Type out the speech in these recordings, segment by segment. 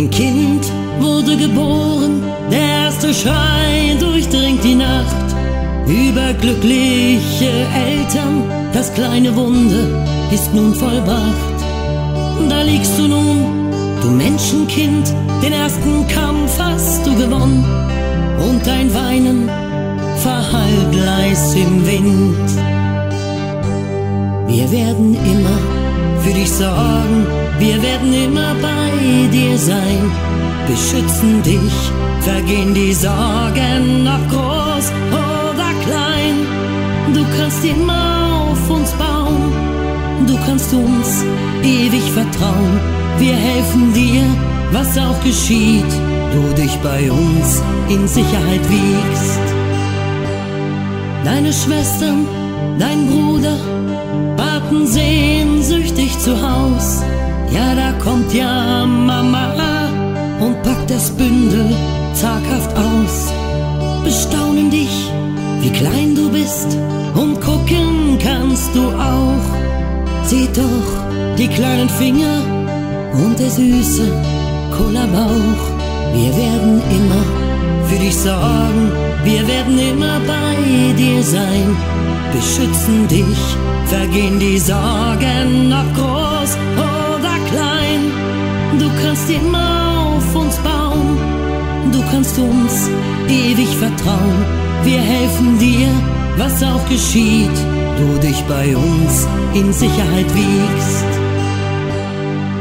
Ein Kind wurde geboren, der erste Schrei durchdringt die Nacht. Überglückliche Eltern, das kleine Wunder ist nun vollbracht. Da liegst du nun, du Menschenkind, den ersten Kampf hast du gewonnen. Und dein Weinen verhallt leis im Wind. Wir werden immer für dich sorgen, wir werden immer bei dir sein, beschützen dich, vergehen die Sorgen, ob groß oder klein. Du kannst immer auf uns bauen, du kannst uns ewig vertrauen. Wir helfen dir, was auch geschieht, du dich bei uns in Sicherheit wiegst. Deine Schwestern, dein Bruder warten sehnsüchtig zu Haus. Ja, da kommt ja Mama und packt das Bündel zaghaft aus. Bestaunen dich, wie klein du bist, und gucken kannst du auch. Seht doch die kleinen Finger und der süße Kullerbauch. Wir werden immer für dich sorgen, wir werden immer bei dir sein, beschützen dich, vergehen die Sorgen, ob groß oder klein. Du kannst immer auf uns bauen, du kannst uns ewig vertrauen. Wir helfen dir, was auch geschieht, du dich bei uns in Sicherheit wiegst.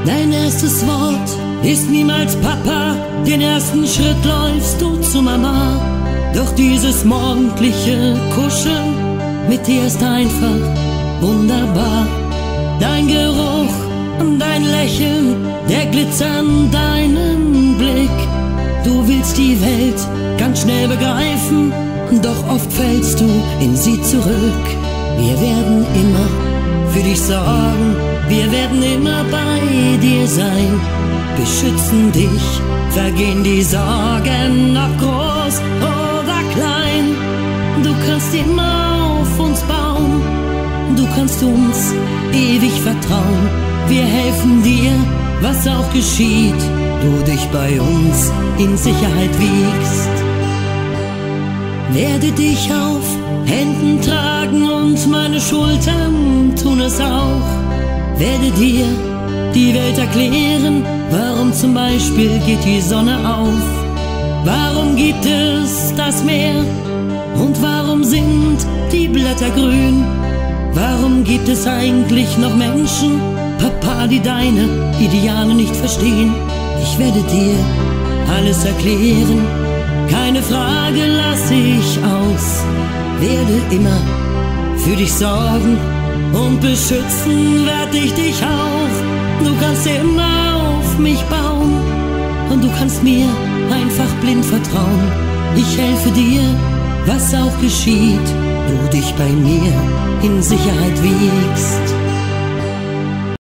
Dein erstes Wort ist niemals Papa, den ersten Schritt läufst du zu Mama. Doch dieses morgendliche Kuscheln mit dir ist einfach wunderbar. Dein Geruch und dein Lächeln, der Glitzer an deinem Blick. Du willst die Welt ganz schnell begreifen, doch oft fällst du in sie zurück. Wir werden immer für dich sorgen, wir werden immer bei dir sein, beschützen dich, vergehen die Sorgen, ob groß oder klein. Du kannst immer auf uns bauen, du kannst uns ewig vertrauen. Wir helfen dir, was auch geschieht, du dich bei uns in Sicherheit wiegst. Werde dich auf Händen tragen und meine Schultern tun es auch. Werde dir die Welt erklären, warum zum Beispiel geht die Sonne auf. Warum gibt es das Meer und warum sind die Blätter grün? Warum gibt es eigentlich noch Menschen, Papa, die deine Ideale nicht verstehen? Ich werde dir alles erklären, keine Frage lass ich aus. Werde immer für dich sorgen und beschützen werd ich dich auch. Du kannst immer auf mich bauen und du kannst mir einfach blind vertrauen. Ich helfe dir, was auch geschieht, du dich bei mir in Sicherheit wiegst.